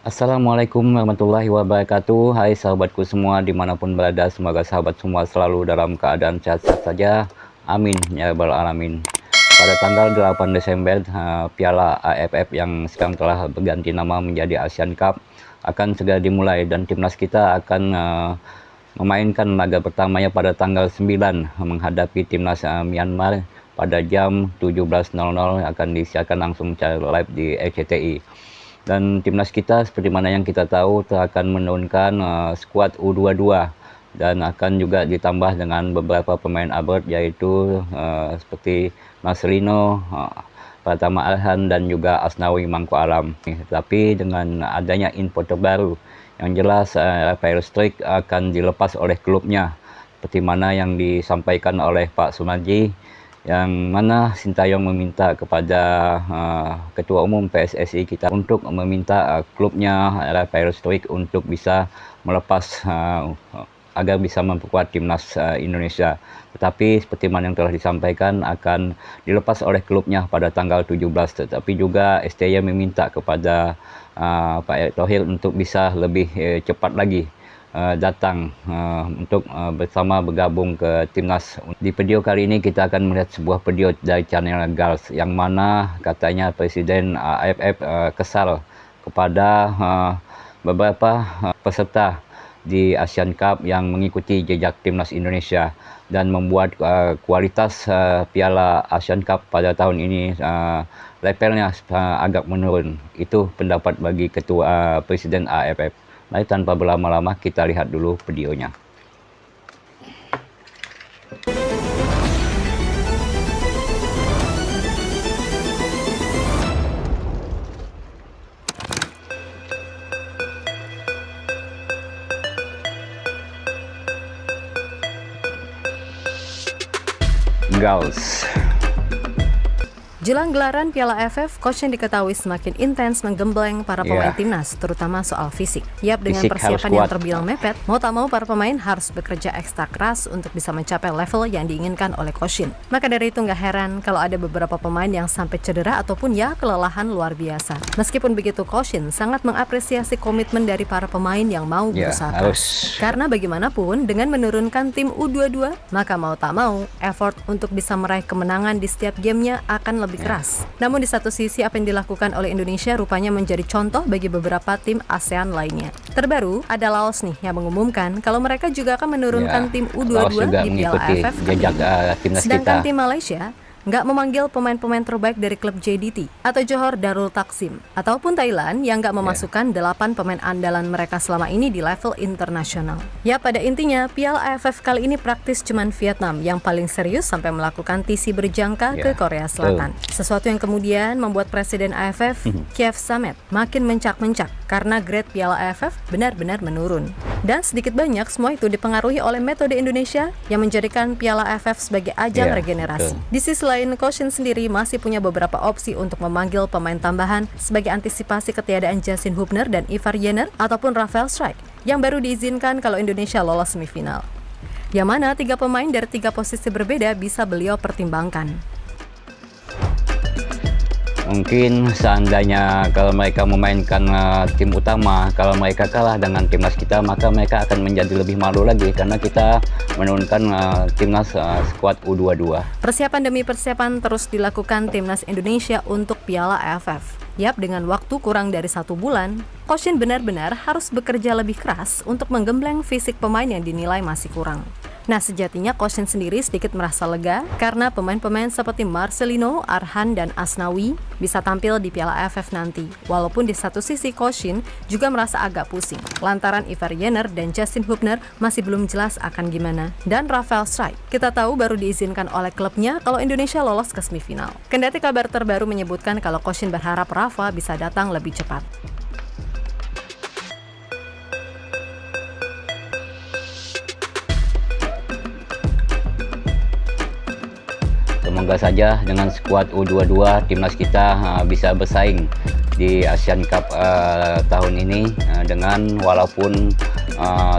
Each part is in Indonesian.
Assalamualaikum warahmatullahi wabarakatuh. Hai sahabatku semua dimanapun berada, semoga sahabat semua selalu dalam keadaan sehat-sehat saja. Amin ya rabbal alamin. Pada tanggal 8 Desember, Piala AFF yang sekarang telah berganti nama menjadi Asian Cup akan segera dimulai dan timnas kita akan memainkan laga pertamanya pada tanggal 9 menghadapi timnas Myanmar pada jam 17.00 akan disiarkan langsung secara live di RCTI. Dan timnas kita seperti mana yang kita tahu akan menurunkan skuad U22 dan akan juga ditambah dengan beberapa pemain abad yaitu seperti Marcelino, Pratama Arhan dan juga Asnawi Mangku Alam. Tapi dengan adanya info terbaru yang jelas Rafael Struijk akan dilepas oleh klubnya seperti mana yang disampaikan oleh Pak Sumarji, yang mana Sintayong meminta kepada Ketua Umum PSSI kita untuk meminta klubnya Rafael Struijk untuk bisa melepas agar bisa memperkuat timnas Indonesia. Tetapi seperti mana yang telah disampaikan akan dilepas oleh klubnya pada tanggal 17. Tetapi juga STY meminta kepada Pak Erick Thohir untuk bisa lebih cepat lagi datang untuk bersama bergabung ke timnas. Di video kali ini kita akan melihat sebuah video dari channel Gals yang mana katanya Presiden AFF kesal kepada beberapa peserta di Asian Cup yang mengikuti jejak timnas Indonesia dan membuat kualitas Piala Asian Cup pada tahun ini levelnya agak menurun. Itu pendapat bagi Ketua Presiden AFF. Mari tanpa berlama-lama kita lihat dulu videonya. Gals. Jelang gelaran Piala AFF, coach yang diketahui semakin intens menggembleng para pemain timnas, terutama soal fisik. Yap, dengan persiapan yang terbilang mepet, mau tak mau para pemain harus bekerja ekstra keras untuk bisa mencapai level yang diinginkan oleh coach Shin. Maka dari itu nggak heran kalau ada beberapa pemain yang sampai cedera ataupun ya kelelahan luar biasa. Meskipun begitu, coach Shin sangat mengapresiasi komitmen dari para pemain yang mau berusaha keras. Karena bagaimanapun, dengan menurunkan tim U22, maka mau tak mau, effort untuk bisa meraih kemenangan di setiap gamenya akan lebih keras. Namun di satu sisi apa yang dilakukan oleh Indonesia rupanya menjadi contoh bagi beberapa tim ASEAN lainnya. Terbaru ada Laos nih yang mengumumkan kalau mereka juga akan menurunkan tim U22 di Piala AFF. Sedangkan tim Malaysia nggak memanggil pemain-pemain terbaik dari klub JDT atau Johor Darul Takzim, ataupun Thailand yang nggak memasukkan 8 pemain andalan mereka selama ini di level internasional. Ya, pada intinya Piala AFF kali ini praktis cuman Vietnam yang paling serius sampai melakukan TC berjangka ke Korea Selatan. Sesuatu yang kemudian membuat Presiden AFF Kiev Samet makin mencak-mencak karena grade Piala AFF benar-benar menurun. Dan sedikit banyak semua itu dipengaruhi oleh metode Indonesia yang menjadikan Piala AFF sebagai ajang regenerasi. Di sisi lain, coach Shin sendiri masih punya beberapa opsi untuk memanggil pemain tambahan sebagai antisipasi ketiadaan Justin Hubner dan Ivar Jenner ataupun Rafael Struijk yang baru diizinkan kalau Indonesia lolos semifinal. Yang mana 3 pemain dari 3 posisi berbeda bisa beliau pertimbangkan. Mungkin seandainya kalau mereka memainkan tim utama, kalau mereka kalah dengan timnas kita, maka mereka akan menjadi lebih malu lagi karena kita menurunkan timnas skuad U22. Persiapan demi persiapan terus dilakukan timnas Indonesia untuk Piala AFF. Yap, dengan waktu kurang dari 1 bulan, coach Shin benar-benar harus bekerja lebih keras untuk menggembleng fisik pemain yang dinilai masih kurang. Nah, sejatinya coach Shin sendiri sedikit merasa lega karena pemain-pemain seperti Marcelino, Arhan, dan Asnawi bisa tampil di Piala AFF nanti. Walaupun di satu sisi coach Shin juga merasa agak pusing lantaran Ivar Jenner dan Justin Hubner masih belum jelas akan gimana. Dan Rafael Struijk kita tahu baru diizinkan oleh klubnya kalau Indonesia lolos ke semifinal. Kendati kabar terbaru menyebutkan kalau coach Shin berharap Rafa bisa datang lebih cepat. Semoga saja dengan skuad U22 timnas kita bisa bersaing di Asian Cup tahun ini dengan walaupun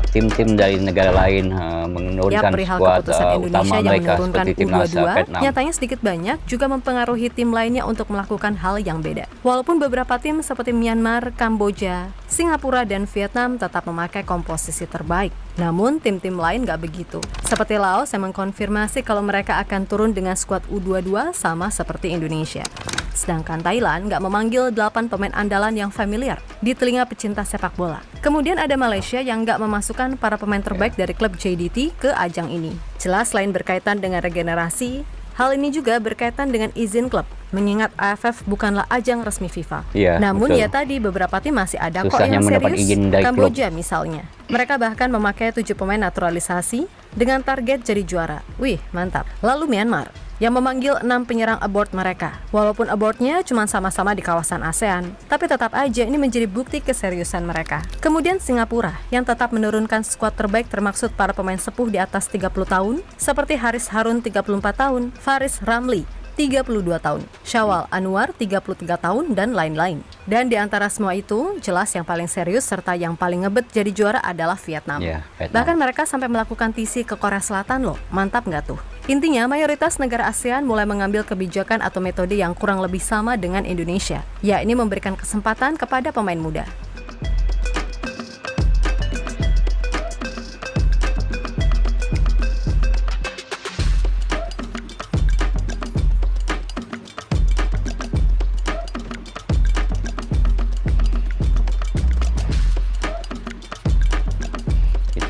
tim-tim dari negara lain menurunkan skuad utama mereka seperti timnas Vietnam. Nyatanya sedikit banyak juga mempengaruhi tim lainnya untuk melakukan hal yang beda. Walaupun beberapa tim seperti Myanmar, Kamboja, Singapura dan Vietnam tetap memakai komposisi terbaik. Namun tim-tim lain nggak begitu. Seperti Laos yang mengkonfirmasi kalau mereka akan turun dengan skuad U22 sama seperti Indonesia. Sedangkan Thailand nggak memanggil 8 pemain andalan yang familiar di telinga pecinta sepak bola. Kemudian ada Malaysia yang nggak memasukkan para pemain terbaik dari klub JDT ke ajang ini. Jelas selain berkaitan dengan regenerasi, hal ini juga berkaitan dengan izin klub, mengingat AFF bukanlah ajang resmi FIFA. Namun betul. ya tadi beberapa tim masih ada kok Susahnya yang mendapat serius. izin dari Kamboja misalnya. Mereka bahkan memakai 7 pemain naturalisasi dengan target jadi juara. Wih, mantap. Lalu Myanmar yang memanggil 6 penyerang abort mereka. Walaupun abortnya cuma sama-sama di kawasan ASEAN, tapi tetap aja ini menjadi bukti keseriusan mereka. Kemudian Singapura yang tetap menurunkan skuad terbaik termaksud para pemain sepuh di atas 30 tahun, seperti Haris Harun 34 tahun, Faris Ramli 32 tahun, Syawal Anwar 33 tahun, dan lain-lain. Dan di antara semua itu, jelas yang paling serius serta yang paling ngebet jadi juara adalah Vietnam. Bahkan mereka sampai melakukan TC ke Korea Selatan loh, mantap nggak tuh? Intinya, mayoritas negara ASEAN mulai mengambil kebijakan atau metode yang kurang lebih sama dengan Indonesia, yakni memberikan kesempatan kepada pemain muda.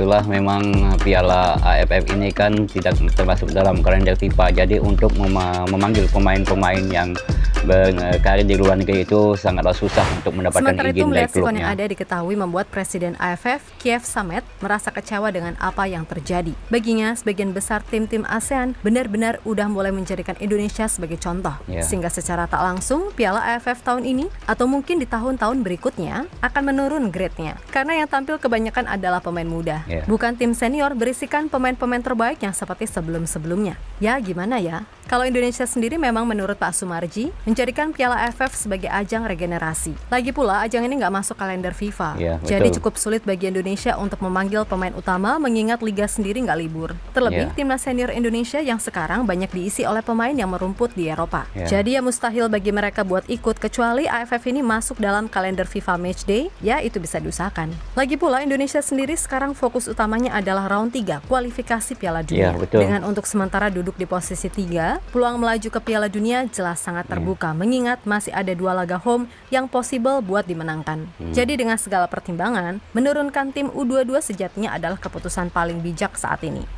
Itulah memang Piala AFF ini kan tidak termasuk dalam kalender FIFA. Jadi untuk memanggil pemain-pemain yang berkarir di luar negeri itu sangatlah susah untuk mendapatkan Sementara itu, izin dari melihat skor klubnya. yang ada diketahui membuat Presiden AFF, Kiev Samet, merasa kecewa dengan apa yang terjadi. Baginya, sebagian besar tim-tim ASEAN benar-benar udah mulai menjadikan Indonesia sebagai contoh. Sehingga secara tak langsung, Piala AFF tahun ini, atau mungkin di tahun-tahun berikutnya, akan menurun grade-nya. Karena yang tampil kebanyakan adalah pemain muda. Bukan tim senior berisikan pemain-pemain terbaik yang seperti sebelum-sebelumnya. Ya, gimana ya? Kalau Indonesia sendiri memang menurut Pak Sumarji, menjadikan Piala AFF sebagai ajang regenerasi. Lagi pula, ajang ini nggak masuk kalender FIFA. Jadi cukup sulit bagi Indonesia untuk memanggil pemain utama mengingat Liga sendiri nggak libur. Terlebih, timnas senior Indonesia yang sekarang banyak diisi oleh pemain yang merumput di Eropa. Jadi ya mustahil bagi mereka buat ikut kecuali AFF ini masuk dalam kalender FIFA Matchday, ya itu bisa diusahakan. Lagi pula, Indonesia sendiri sekarang fokus utamanya adalah round 3, kualifikasi Piala Dunia. Dengan untuk sementara duduk di posisi 3, peluang melaju ke Piala Dunia jelas sangat terbuka, mengingat masih ada 2 laga home yang possible buat dimenangkan. Jadi dengan segala pertimbangan, menurunkan tim U22 sejatinya adalah keputusan paling bijak saat ini.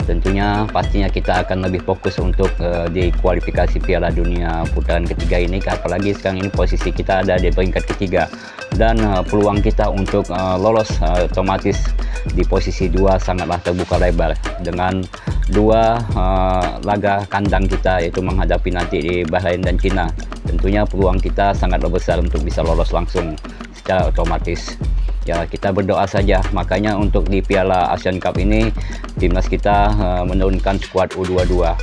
Tentunya pastinya kita akan lebih fokus untuk di kualifikasi Piala Dunia putaran ketiga ini, apalagi sekarang ini posisi kita ada di peringkat ketiga dan peluang kita untuk lolos otomatis di posisi 2 sangatlah terbuka lebar dengan 2 laga kandang kita, yaitu menghadapi nanti di Bahrain dan Cina. Tentunya peluang kita sangat besar untuk bisa lolos langsung secara otomatis. Ya, kita berdoa saja. Makanya untuk di Piala Asian Cup ini timnas kita menurunkan skuad U22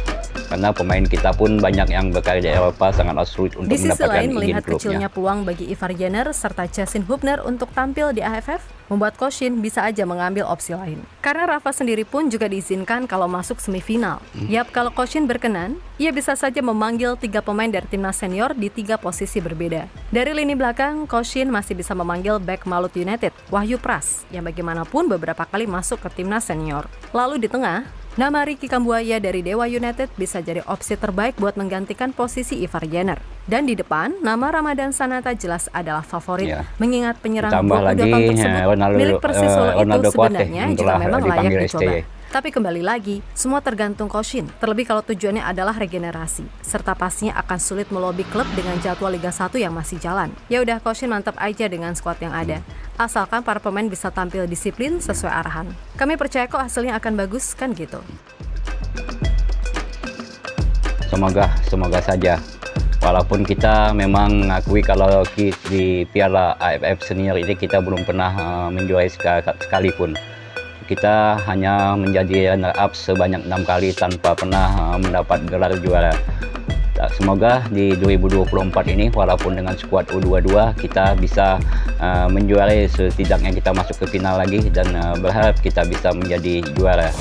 karena pemain kita pun banyak yang berkarir di Eropa, sangatlah sulit untuk Di sisi mendapatkan lain, izin melihat klubnya. kecilnya peluang bagi Ivar Jenner serta Justin Hubner untuk tampil di AFF, membuat Koshin bisa aja mengambil opsi lain. Karena Rafa sendiri pun juga diizinkan kalau masuk semifinal. Yap, kalau Koshin berkenan, ia bisa saja memanggil 3 pemain dari timnas senior di 3 posisi berbeda. Dari lini belakang, Koshin masih bisa memanggil bek Malut United, Wahyu Pras, yang bagaimanapun beberapa kali masuk ke timnas senior. Lalu di tengah, nama Ricky Kambuaya dari Dewa United bisa jadi opsi terbaik buat menggantikan posisi Ivar Jenner. Dan di depan, nama Ramadan Sananta jelas adalah favorit, mengingat penyerang Tambah gol lagi U23 tersebut milik Persis Solo itu sebenarnya juga memang layak dicoba. Tapi kembali lagi, semua tergantung Koshin, terlebih kalau tujuannya adalah regenerasi, serta pastinya akan sulit melobi klub dengan jadwal Liga 1 yang masih jalan. Ya udah, Koshin mantap aja dengan skuad yang ada. Asalkan para pemain bisa tampil disiplin sesuai arahan. Kami percaya kok hasilnya akan bagus, kan gitu. Semoga saja. Walaupun kita memang mengakui kalau di Piala AFF Senior ini kita belum pernah menjuarai sekalipun. Kita hanya menjadi runner up sebanyak 6 kali tanpa pernah mendapat gelar juara. Semoga di 2024 ini walaupun dengan skuad U22 kita bisa menjuarai, setidaknya kita masuk ke final lagi dan berharap kita bisa menjadi juara.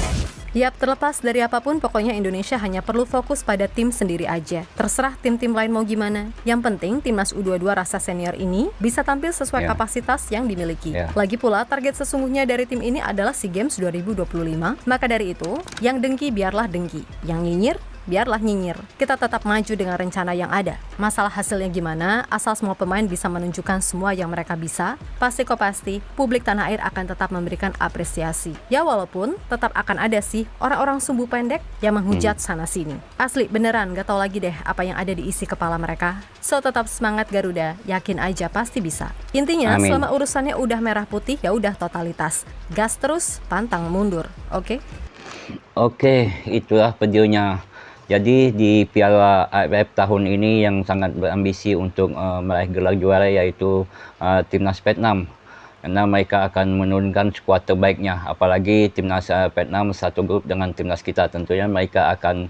Yap, terlepas dari apapun, pokoknya Indonesia hanya perlu fokus pada tim sendiri aja. Terserah tim-tim lain mau gimana. Yang penting, Timnas U22 rasa senior ini bisa tampil sesuai kapasitas yang dimiliki. Lagi pula, target sesungguhnya dari tim ini adalah SEA Games 2025. Maka dari itu, yang dengki biarlah dengki. Yang nyinyir, biarlah nyinyir. Kita tetap maju dengan rencana yang ada. Masalah hasilnya gimana, asal semua pemain bisa menunjukkan semua yang mereka bisa, pasti kok pasti, publik tanah air akan tetap memberikan apresiasi. Ya walaupun, tetap akan ada sih orang-orang sumbu pendek yang menghujat sana-sini. Asli, beneran gak tau lagi deh apa yang ada di isi kepala mereka. So, tetap semangat Garuda, yakin aja pasti bisa. Intinya, selama urusannya udah merah putih, ya udah totalitas. Gas terus, pantang mundur, oke? Oke, itulah videonya. Jadi di Piala AFF tahun ini yang sangat berambisi untuk meraih gelar juara yaitu Timnas Vietnam. Karena mereka akan menurunkan skuad terbaiknya. Apalagi Timnas Vietnam satu grup dengan Timnas kita. Tentunya mereka akan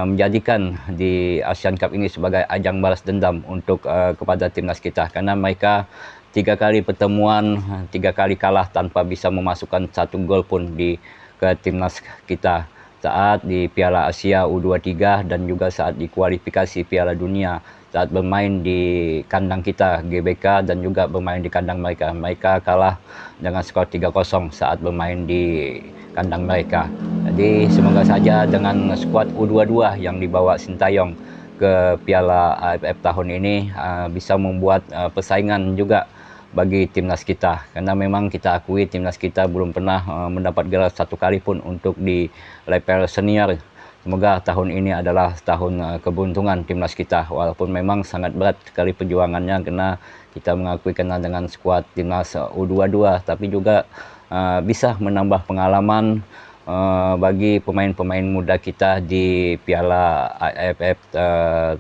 menjadikan di Asian Cup ini sebagai ajang balas dendam untuk kepada Timnas kita. Karena mereka 3 kali pertemuan, 3 kali kalah tanpa bisa memasukkan 1 gol pun ke Timnas kita. Saat di Piala Asia U23 dan juga saat di kualifikasi Piala Dunia, saat bermain di kandang kita GBK dan juga bermain di kandang mereka. Mereka kalah dengan skor 3-0 saat bermain di kandang mereka. Jadi semoga saja dengan skuad U22 yang dibawa Sintayong ke Piala AFF tahun ini bisa membuat persaingan juga bagi timnas kita, karena memang kita akui timnas kita belum pernah mendapat gelar 1 kali pun untuk di level senior. Semoga tahun ini adalah tahun keberuntungan timnas kita, walaupun memang sangat berat sekali perjuangannya karena kita mengakui karena dengan skuad timnas U22, tapi juga bisa menambah pengalaman bagi pemain-pemain muda kita di Piala AFF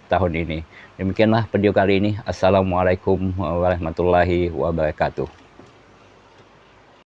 tahun ini. Demikianlah video kali ini. Assalamualaikum warahmatullahi wabarakatuh.